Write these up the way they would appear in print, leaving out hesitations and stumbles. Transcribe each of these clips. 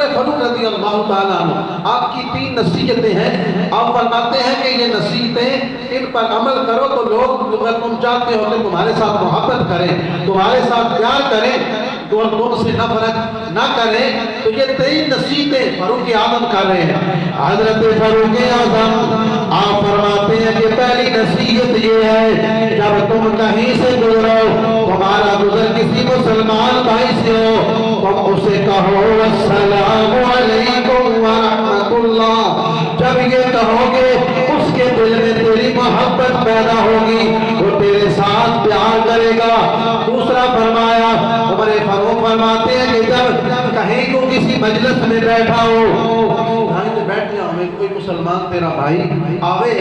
फारूक रज़ी अल्लाह ताला अन्हु, आपकी 3 नसीहतें हैं। आप फरमाते हैं कि ये नसीहतें, इन पर अमल करो तो लोग अगर तुम चाहते हो कि तुम्हारे साथ मोहब्बत करें, तुम्हारे साथ प्यार करें, तो तुमसे नफरत ना करें, तो ये 3 नसीहतें फारूक आज़म कर रहे हैं। हज़रत फारूक आज़म आप फरमाते हैं कि पहली नसीहत ये है, जब तुम कहीं से गुजरो, तुम्हारा गुजर किसी मुसलमान भाई से हो, तुम उसे कहो अस्सलामु अलैकुम व रहमतुल्लाह। जब ये कहोगे, उसके दिल में तेरी मोहब्बत पैदा होगी, वो तेरे साथ प्यार करेगा। दूसरा फरमाया, उमर फारूक फरमाते हैं कि जब कहीं को किसी मजलिस में बैठा हो, कहीं से बैठ जाओ, में कोई मुसलमान तेरा भाई आवे,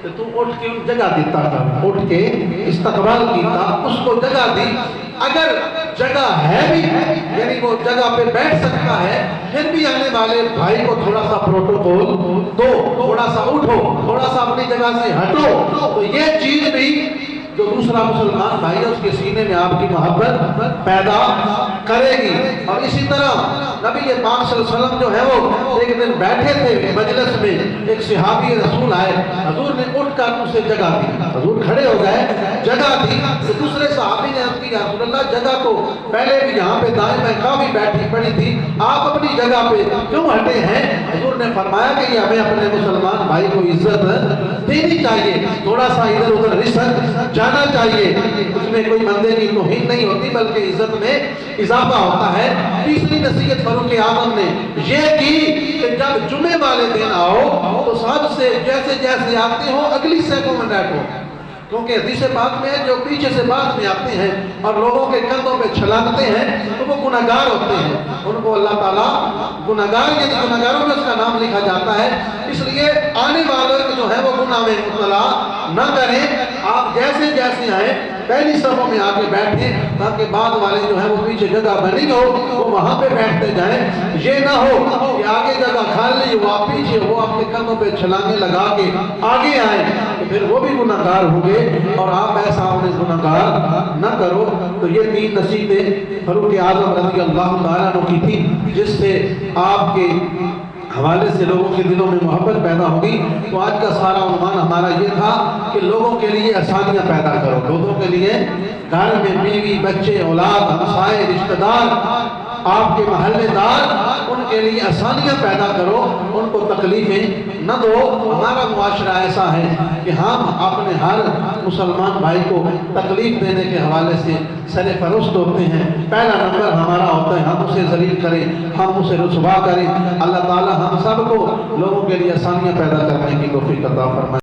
तो तू उठ के उन जगह देता था, उठ के इस्तकबाल कीता, उसको जगह दी। अगर जगह है भी, यानी वो जगह पे बैठ सकता है, फिर भी आने वाले भाई को थोड़ा सा प्रोटोकॉल दो, थोड़ा सा उठो, थोड़ा सा अपनी जगह से हटो। तो ये चीज भी जो दूसरा मुसलमान भाई है उसके सीने में आपकी मोहब्बत पैदा करेगी। और इसी तरह नबी पाक सल्लल्लाहु अलैहि वसल्लम जो है वो एक दिन बैठे थे मजलिस में, एक सहाबी रसूल आए, हुजूर ने उठकर उसे जगह दी, हुजूर खड़े हो गए, जगह दी। तो दूसरे सहाबी ने अर्ज़ की, या रसूल अल्लाह, जगह तो पहले भी यहाँ पे दाएं में काफी बैठी पड़ी थी, आप अपनी जगह पे क्यों हटे हैं? हुजूर ने फरमाया कि हमें अपने मुसलमान भाई को इज्जत देनी चाहिए, थोड़ा सा इधर उधर रिश्त जाना चाहिए, उसमें कोई बंदे की तौहीन नहीं होती बल्कि इज्जत में इजाफा होता है। तीसरी नसीहत फारूक आज़म ने ये की कि जब जुमे वाले दिन आओ तो सबसे जैसे जैसे आते हो अगली सैकों में बैठो, क्योंकि हदीस पाक में है जो पीछे से बाद में आते हैं और लोगों के कंधों पे छलांगते हैं तो वो गुनाहगार होते हैं, उनको अल्लाह ताला गुनाहगार, यानी गुनाहगारों में उसका नाम लिखा जाता है। इसलिए आने वालों के जो है वो गुनाह में मुब्तला न करें। आप जैसे जैसे आए पहली सफों में आके बैठे, ताकि बाद वाले जो है वो पीछे जगह बनी हो वो वहां पे बैठते जाएं। ये ना हो कि आगे जगह खाली हो, आप पीछे वो आपके कंधों पे छलांगे लगा के आगे आए, तो फिर वो भी गुनाहगार होंगे और आप ऐसा उन्हें गुनाहगार न करो। तो ये 3 नसीहतें फारूक आज़म रज़ी अल्लाह ताला अन्हु की थी, जिससे आपके हवाले से लोगों के दिलों में मोहब्बत पैदा होगी। तो आज का सारा उन्वान हमारा ये था कि लोगों के लिए आसानियाँ पैदा करो, लोगों के लिए घर में बीवी बच्चे औलाद हमसाए रिश्तेदार आपके महल्लेदार, उनके लिए आसानियाँ पैदा करो, उनको तकलीफें न दो। हमारा मुआशरा ऐसा है कि हम अपने हर मुसलमान भाई को तकलीफ देने के हवाले से सरे फरोश्त होते हैं। पहला नंबर हमारा होता है हम उसे जलील करें, हम उसे रुसवा करें। अल्लाह ताला हम सबको लोगों के लिए आसानियाँ पैदा करने की तौफीक अता फरमाए।